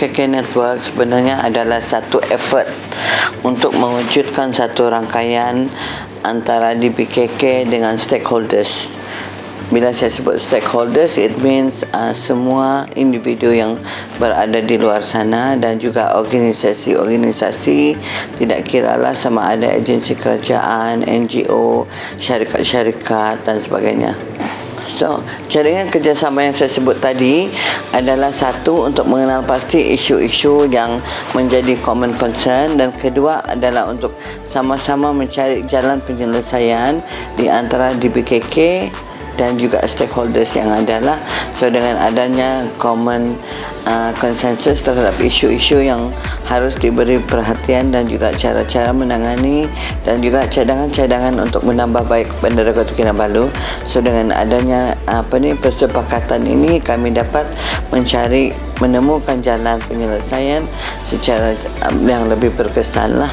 DBKK Network sebenarnya adalah satu effort untuk mewujudkan satu rangkaian antara DBKK dengan stakeholders. Bila saya sebut stakeholders, it means semua individu yang berada di luar sana dan juga organisasi-organisasi, tidak kiralah sama ada agensi kerajaan, NGO, syarikat-syarikat dan sebagainya. So, jaringan kerjasama yang saya sebut tadi adalah satu untuk mengenal pasti isu-isu yang menjadi common concern, dan kedua adalah untuk sama-sama mencari jalan penyelesaian di antara DBKK dan juga stakeholders yang adalah. So, dengan adanya common konsensus terhadap isu-isu yang harus diberi perhatian dan juga cara-cara menangani dan juga cadangan-cadangan untuk menambah baik Bandar Kota Kinabalu. So, dengan adanya persepakatan ini, kami dapat menemukan jalan penyelesaian secara yang lebih berkesan lah.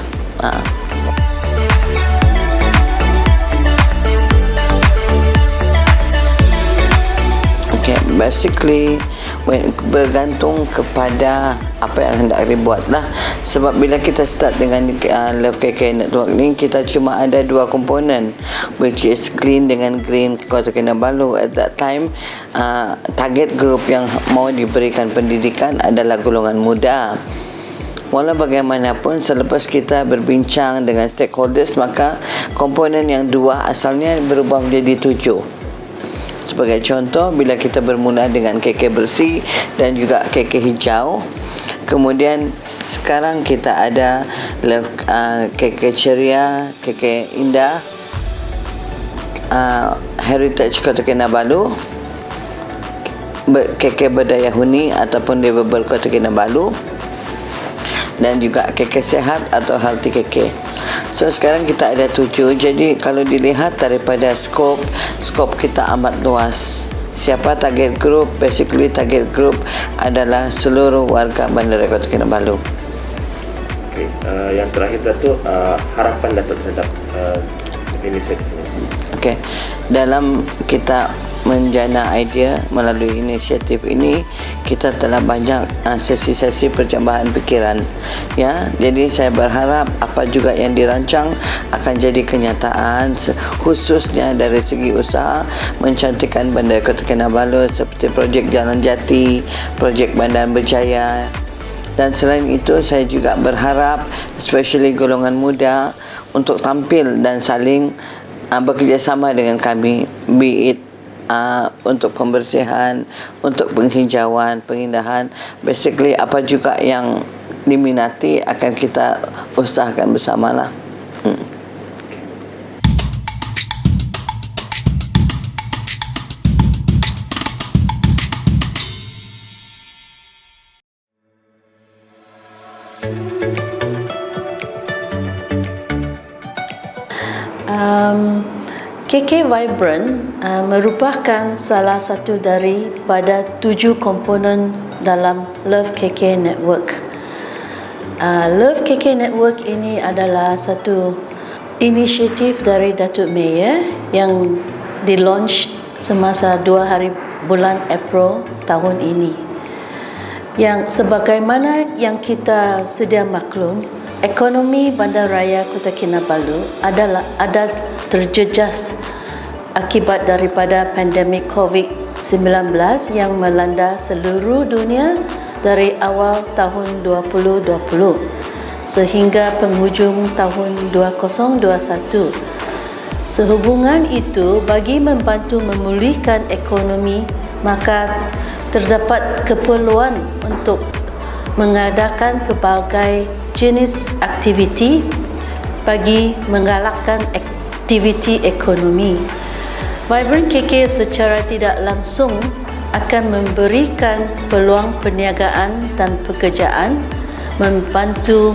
Basically bergantung kepada apa yang hendak dibuat lah. Sebab bila kita start dengan DBKK Network ni, kita cuma ada dua komponen, which is clean dengan green Kota Kinabalu. At that time, target group yang mau diberikan pendidikan adalah golongan muda. Walau bagaimanapun, selepas kita berbincang dengan stakeholders, maka komponen yang dua asalnya berubah menjadi 7. Sebagai contoh, bila kita bermula dengan KK bersih dan juga KK hijau, kemudian sekarang kita ada KK ceria, KK indah, heritage Kota Kinabalu, KK berdaya huni ataupun livable Kota Kinabalu, dan juga KK sehat atau healthy KK. So, sekarang kita ada 7. Jadi kalau dilihat daripada skop kita amat luas. Siapa target group? Basically target group adalah seluruh warga Bandar Kota Kinabalu. Okay. Yang terakhir satu, harapan Datuk terhadap inisiatif ini. Okay. Dalam kita menjana idea melalui inisiatif ini, kita telah banyak sesi-sesi percambahan fikiran, ya. Jadi saya berharap apa juga yang dirancang akan jadi kenyataan, khususnya dari segi usaha mencantikkan Bandar Kota Kinabalu, seperti projek Jalan Jati, projek Bandar Berjaya. Dan selain itu, saya juga berharap especially golongan muda untuk tampil dan saling bekerjasama dengan kami, be it untuk pembersihan, untuk penghijauan, pengindahan, basically apa juga yang diminati akan kita usahakan bersamalah. KK Vibrant merupakan salah satu daripada 7 komponen dalam Love KK Network. Love KK Network ini adalah satu inisiatif dari Datuk Mayor yang di-launch semasa 2 hari bulan April tahun ini. Yang sebagaimana yang kita sedia maklum, ekonomi Bandaraya Kota Kinabalu ada terjejas akibat daripada pandemik COVID-19 yang melanda seluruh dunia dari awal tahun 2020 sehingga penghujung tahun 2021. Sehubungan itu, bagi membantu memulihkan ekonomi, maka terdapat keperluan untuk mengadakan pelbagai jenis aktiviti bagi menggalakkan aktiviti ekonomi. Vibrant KK secara tidak langsung akan memberikan peluang perniagaan dan pekerjaan, membantu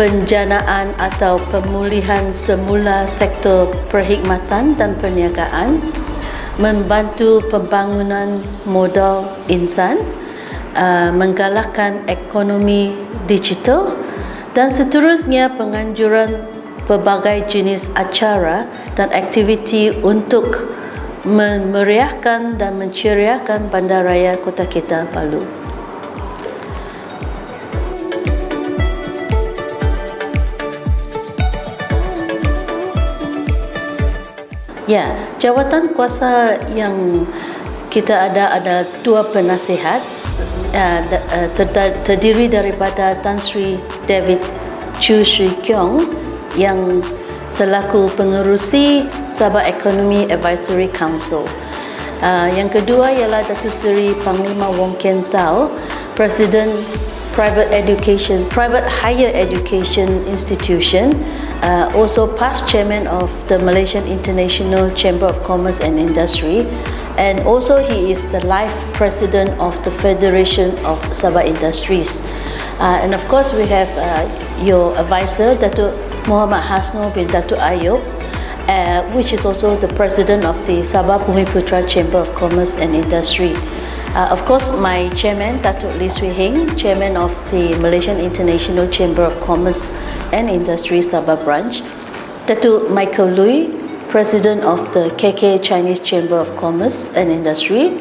penjanaan atau pemulihan semula sektor perkhidmatan dan perniagaan, membantu pembangunan modal insan, menggalakkan ekonomi digital dan seterusnya penganjuran pelbagai jenis acara dan aktiviti untuk memeriahkan dan menceriakan Bandaraya Kota Kinabalu. Ya, jawatan kuasa yang kita ada adalah 2 penasihat, terdiri daripada Tan Sri David Chu Sri Kyong yang selaku pengerusi Sabah Economy Advisory Council. Yang kedua ialah Datuk Seri Panglima Wong Ken Tau, Presiden Private Higher Education Institution, also past chairman of the Malaysian International Chamber of Commerce and Industry, and also he is the life president of the Federation of Sabah Industries. And of course we have your advisor, Datuk Muhammad Hasno bin Datuk Ayub, which is also the president of the Sabah Bhumiputra Chamber of Commerce and Industry. Of course, my chairman, Datuk Lee Swee Heng, chairman of the Malaysian International Chamber of Commerce and Industry Sabah branch, Datuk Michael Lui, president of the KK Chinese Chamber of Commerce and Industry,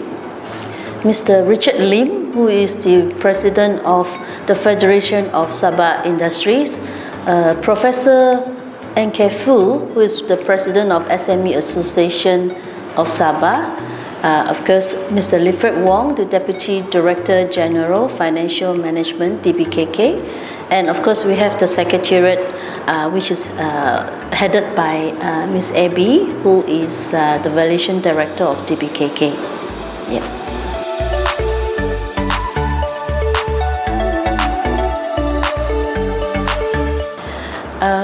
Mr. Richard Lim, who is the president of the Federation of Sabah Industries, Professor N.K. Fu, who is the president of SME Association of Sabah, of course, Mr. Lifford Wong, the Deputy Director General Financial Management, DBKK, and of course we have the Secretariat, which is headed by Ms. Abby, who is the Valuation Director of DBKK. Yeah.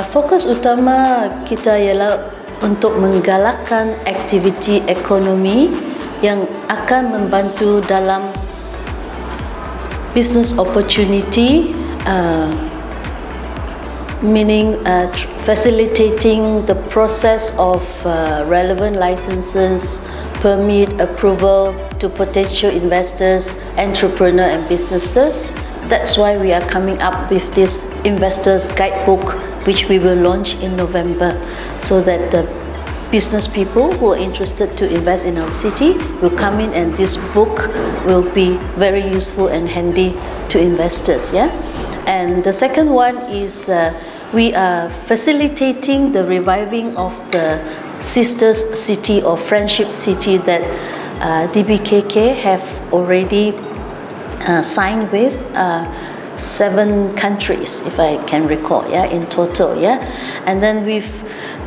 Fokus utama kita ialah untuk menggalakkan aktiviti ekonomi yang akan membantu dalam business opportunity, meaning facilitating the process of relevant licenses, permit, approval to potential investors, entrepreneur and businesses. That's why we are coming up with this investors guidebook, which we will launch in November, so that the business people who are interested to invest in our city will come in, and this book will be very useful and handy to investors. Yeah, and the second one is we are facilitating the reviving of the sisters city or friendship city that DBKK have already signed with 7 countries, if I can recall, in total, and then with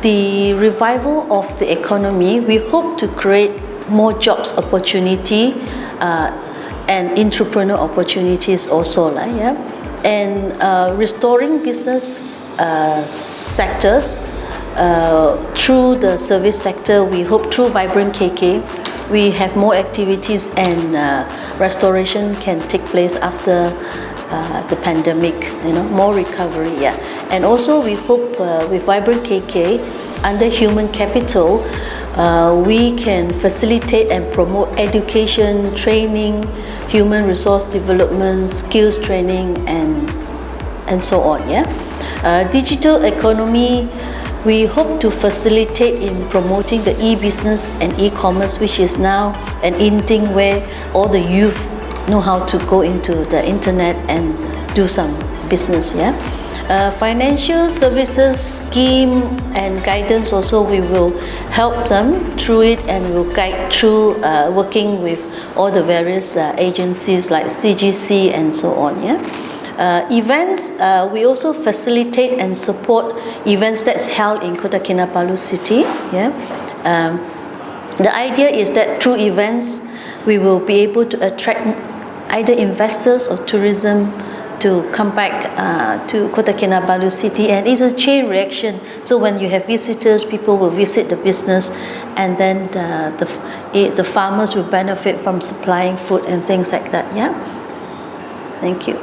the revival of the economy, we hope to create more jobs opportunity and entrepreneur opportunities also, and restoring business sectors through the service sector. We hope through Vibrant KK we have more activities and restoration can take place after the pandemic, more recovery, and also we hope with Vibrant KK under human capital we can facilitate and promote education, training, human resource development, skills training, and so on. Digital economy, we hope to facilitate in promoting the e-business and e-commerce, which is now an in thing where all the youth know how to go into the internet and do some business. Financial services scheme and guidance also, we will help them through it, and we'll guide through working with all the various agencies like CGC and so on. Events, we also facilitate and support events that's held in Kota Kinabalu city. The idea is that through events we will be able to attract either investors or tourism to come back to Kota Kinabalu city, and it's a chain reaction. So when you have visitors, people will visit the business, and then the farmers will benefit from supplying food and things like that. Yeah. Thank you.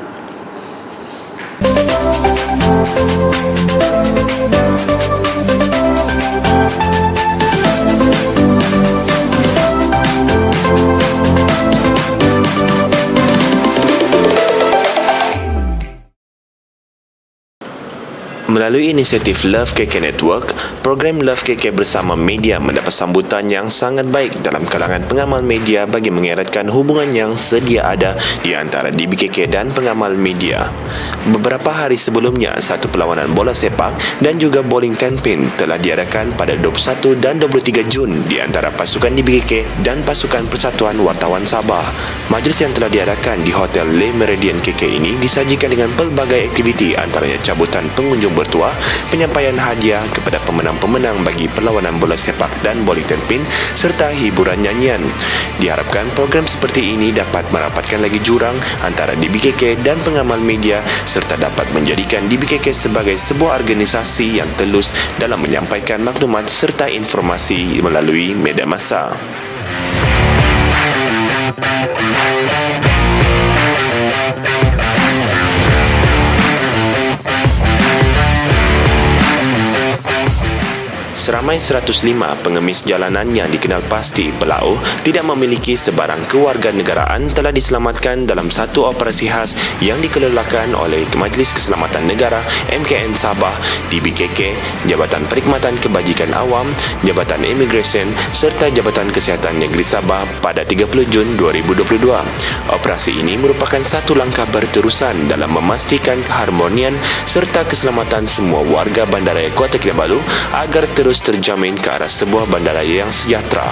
Melalui inisiatif Love KK Network, program Love KK bersama media mendapat sambutan yang sangat baik dalam kalangan pengamal media bagi mengeratkan hubungan yang sedia ada di antara DBKK dan pengamal media. Beberapa hari sebelumnya, satu perlawanan bola sepak dan juga bowling 10 pin telah diadakan pada 21 dan 23 Jun di antara pasukan DBKK dan pasukan Persatuan Wartawan Sabah. Majlis yang telah diadakan di Hotel Le Meridian KK ini disajikan dengan pelbagai aktiviti, antaranya cabutan pengunjung bertuah, penyampaian hadiah kepada pemenang-pemenang bagi perlawanan bola sepak dan bowling 10 pin serta hiburan nyanyian. Diharapkan program seperti ini dapat merapatkan lagi jurang antara DBKK dan pengamal media serta dapat menjadikan DBKK sebagai sebuah organisasi yang telus dalam menyampaikan maklumat serta informasi melalui media massa. Seramai 105 pengemis jalanan yang dikenal pasti pelauh tidak memiliki sebarang kewarganegaraan telah diselamatkan dalam satu operasi khas yang dikelolakan oleh Majlis Keselamatan Negara MKN Sabah, DBKK, Jabatan Perkhidmatan Kebajikan Awam, Jabatan Imigresen serta Jabatan Kesihatan Negeri Sabah pada 30 Jun 2022. Operasi ini merupakan satu langkah berterusan dalam memastikan keharmonian serta keselamatan semua warga bandaraya Kota Kinabalu agar terus terjamin ke arah sebuah bandaraya yang sejahtera.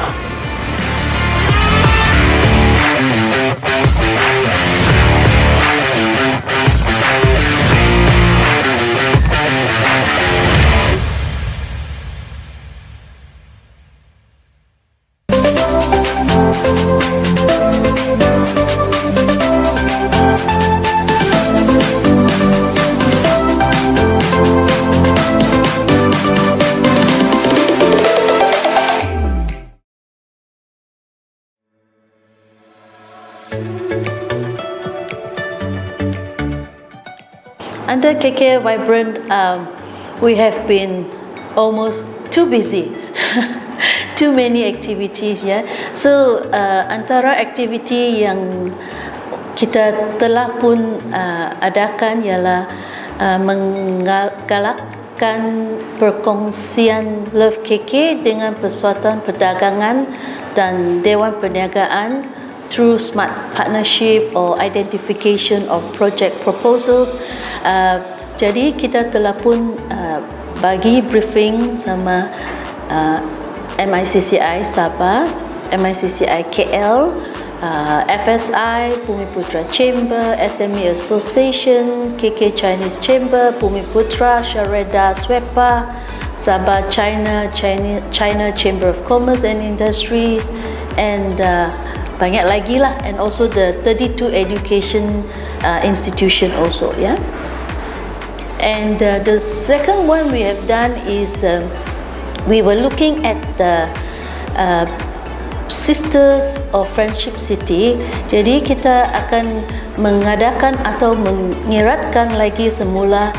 Under KK Vibrant, we have been almost too busy, too many activities. Yeah, so antara aktiviti yang kita telah pun adakan ialah menggalakkan perkongsian Love KK dengan Persatuan Perdagangan dan Dewan Perniagaan through smart partnership or identification of project proposals. Jadi kita telah pun bagi briefing sama MICCI Sabah, MICCI KL, FSI, Bumiputra Chamber, SME Association, KK Chinese Chamber, Bumiputra, Shareda, Swepa, Sabah China Chamber of Commerce and Industries, and banyak lagi lah, and also the 32 education institution also, yeah. And the second one we have done is we were looking at the Sisters of Friendship City. Jadi kita akan mengadakan atau mengeratkan lagi semula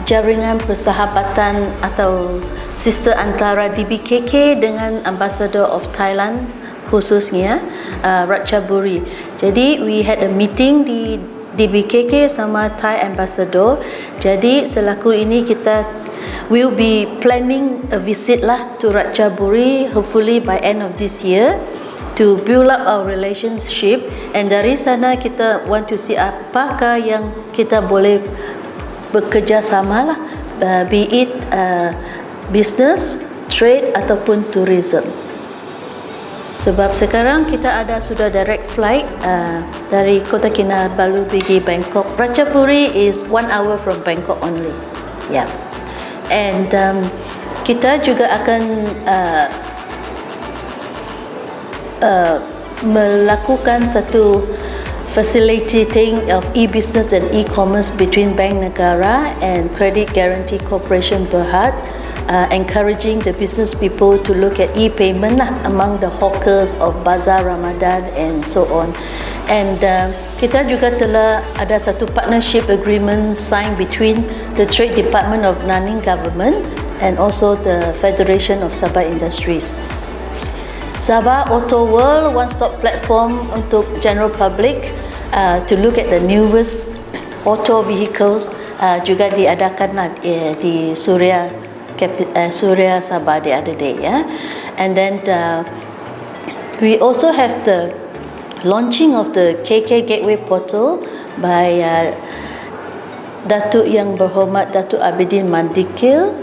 jaringan persahabatan atau sister antara DBKK dengan Ambassador of Thailand, khususnya Ratchaburi. Jadi we had a meeting di DBKK sama Thai Ambassador. Jadi selaku ini kita will be planning a visit lah to Ratchaburi, hopefully by end of this year, to build up our relationship. And dari sana kita want to see apakah yang kita boleh bekerjasama lah, be it business, trade ataupun tourism. Sebab sekarang kita sudah direct flight dari Kota Kinabalu pergi Bangkok. Ratchaburi is 1 hour from Bangkok only. Yeah. And kita juga akan melakukan satu facilitating of e-business and e-commerce between Bank Negara and Credit Guarantee Corporation Berhad, encouraging the business people to look at e-payment among the hawkers of Bazaar Ramadan and so on. And kita juga telah ada satu partnership agreement signed between the Trade Department of Nanning Government and also the Federation of Sabah Industries. Sabah Auto World, one-stop platform untuk general public to look at the newest auto vehicles, juga diadakan di Suria Sabah the other day, and then we also have the launching of the KK Gateway Portal by Datuk Yang Berhormat Datuk Abidin Mandikil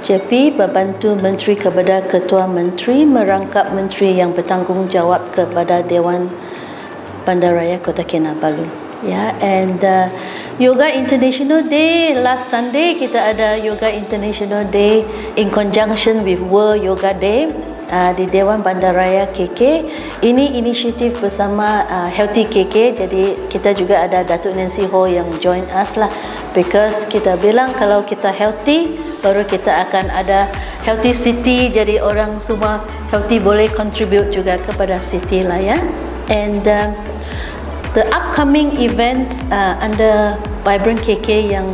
JP, Membantu Menteri kepada Ketua Menteri, merangkap Menteri yang bertanggungjawab kepada Dewan Bandaraya Kota Kinabalu. And Yoga International Day, last Sunday kita ada Yoga International Day in conjunction with World Yoga Day di Dewan Bandaraya KK. Ini inisiatif bersama Healthy KK, jadi kita juga ada Datuk Nancy Ho yang join us lah, because kita bilang kalau kita healthy baru kita akan ada healthy city, jadi orang semua healthy boleh contribute juga kepada city lah ya. And the upcoming events under Vibrant KK yang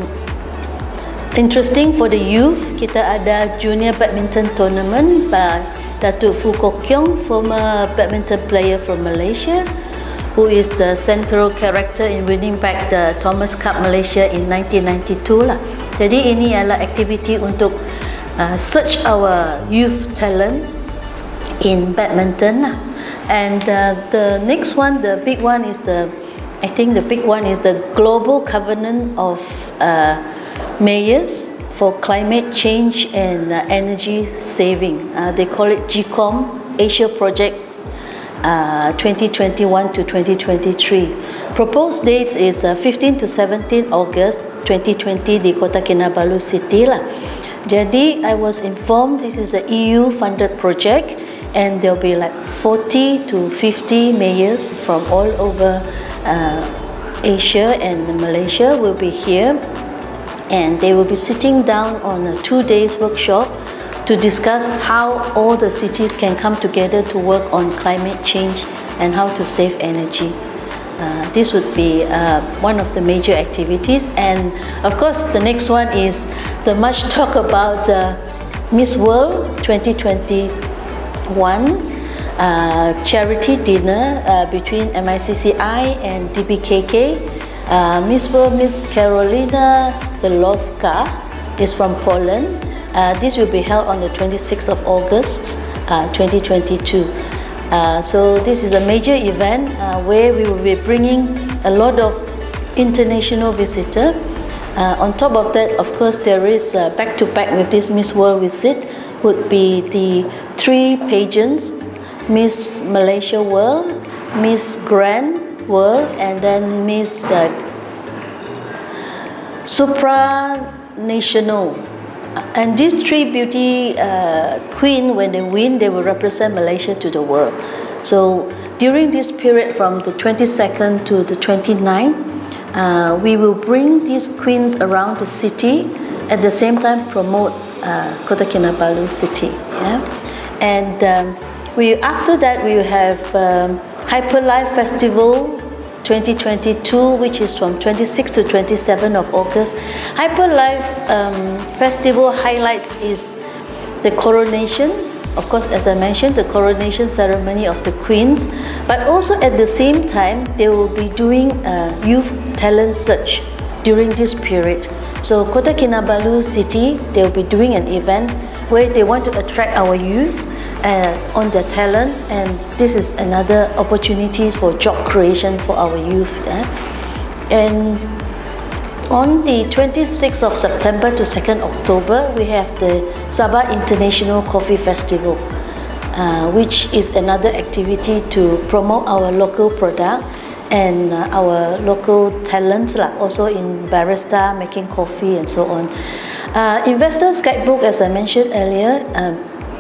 interesting for the youth, kita ada Junior Badminton Tournament by Datuk Fu Kok Kiong, former badminton player from Malaysia, who is the central character in winning back the Thomas Cup Malaysia in 1992 lah. Jadi ini adalah aktiviti untuk search our youth talent in badminton lah. And the next one, the big one is the Global Covenant of Mayors for Climate Change and Energy Saving. They call it GCOM Asia Project 2021 to 2023. Proposed dates is 15 to 17 August 2020 di Kota Kinabalu City lah. Jadi I was informed this is a EU funded project and there'll be like 40 to 50 mayors from all over Asia and Malaysia will be here, and they will be sitting down on a 2-day workshop to discuss how all the cities can come together to work on climate change and how to save energy. This would be one of the major activities. And of course the next one is the much talk about Miss World 2021 charity dinner between MICCI and DBKK. Miss World, Miss Carolina Belowska is from Poland. This will be held on the 26th of August 2022. So this is a major event where we will be bringing a lot of international visitors. On top of that, of course, there is back-to-back with this Miss World visit would be the 3 pageants, Miss Malaysia World, Miss Grand World, and then Miss Supranational. And these 3 beauty queen, when they win, they will represent Malaysia to the world. So during this period from the 22nd to the 29th, we will bring these queens around the city, at the same time promote Kota Kinabalu city. And after that we will have Hyperlife Festival 2022, which is from 26 to 27 of August. Hyperlife Festival highlights is the coronation, of course, as I mentioned, the coronation ceremony of the queens, but also at the same time they will be doing a youth talent search during this period. So Kota Kinabalu city, they will be doing an event where they want to attract our youth on their talent, and this is another opportunity for job creation for our youth. And on the 26th of September to 2nd October, we have the Sabah International Coffee Festival, which is another activity to promote our local product and our local talents, also in barista, making coffee and so on. Investors Guidebook, as I mentioned earlier,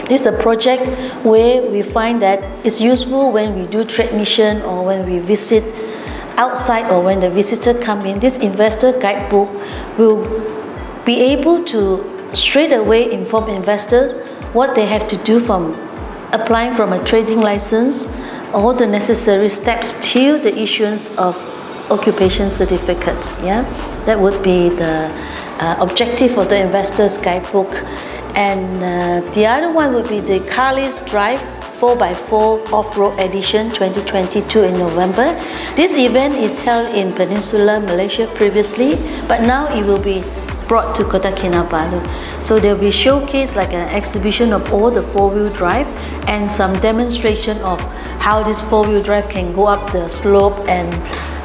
this is a project where we find that it's useful when we do trade mission or when we visit outside or when the visitor come in, this investor guidebook will be able to straight away inform investors what they have to do from applying from a trading license, all the necessary steps till the issuance of occupation certificate. Yeah, that would be the objective of the investors guidebook. And the other one would be the Carlis Drive 4x4 Off-Road Edition 2022 in November. This event is held in Peninsular Malaysia previously, but now it will be brought to Kota Kinabalu. So there will be showcase like an exhibition of all the four-wheel drive and some demonstration of how this four-wheel drive can go up the slope and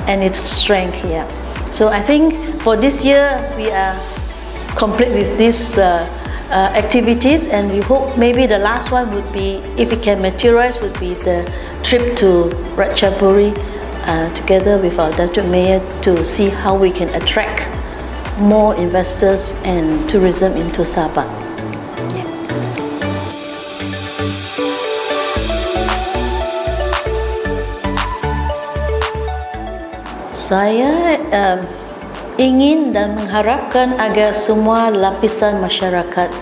its strength here. So I think for this year we are complete with these activities, and we hope maybe the last one would be, if it can materialize, would be the trip to Ratchaburi together with our Datuk Mayor to see how we can attract more investors and tourism into Sabah. Yeah. Saya ingin dan mengharapkan agar semua lapisan masyarakat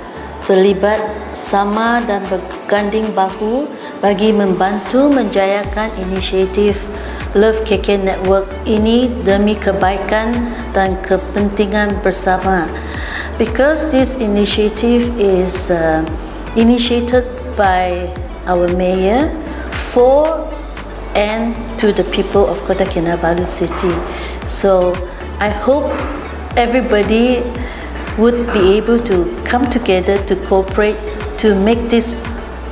terlibat sama dan berganding bahu bagi membantu menjayakan inisiatif Love KK Network ini demi kebaikan dan kepentingan bersama. Because this initiative is initiated by our mayor for and to the people of Kota Kinabalu City. So I hope everybody would be able to come together to cooperate to make this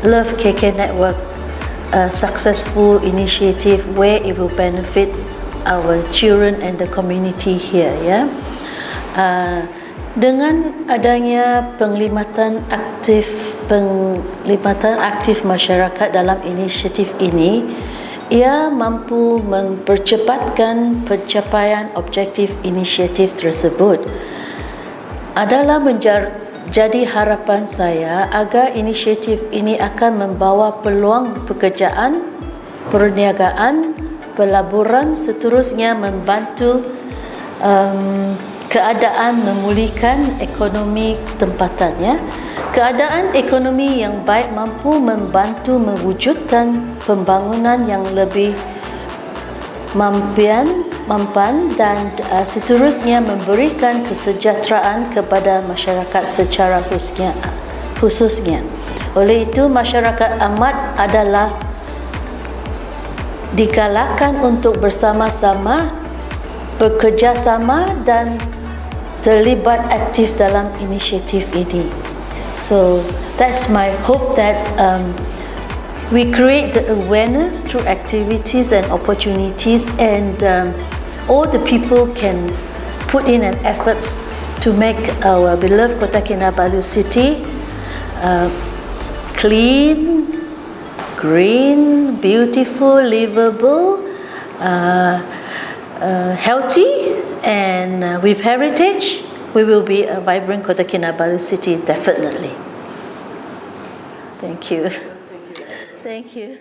Love KK Network a successful initiative where it will benefit our children and the community here. Yeah. Dengan adanya penglibatan aktif masyarakat dalam inisiatif ini, ia mampu mempercepatkan pencapaian objektif inisiatif tersebut. Adalah jadi harapan saya agar inisiatif ini akan membawa peluang pekerjaan, perniagaan, pelaburan, seterusnya membantu keadaan memulihkan ekonomi tempatan. Ya. Keadaan ekonomi yang baik mampu membantu mewujudkan pembangunan yang lebih mampan dan seterusnya memberikan kesejahteraan kepada masyarakat secara khususnya. Oleh itu, masyarakat amat adalah digalakkan untuk bersama-sama bekerjasama dan terlibat aktif dalam inisiatif ini. So that's my hope that we create the awareness through activities and opportunities, and all the people can put in an efforts to make our beloved Kota Kinabalu City clean, green, beautiful, livable, healthy, and with heritage. We will be a vibrant Kota Kinabalu City, definitely. Thank you. Thank you.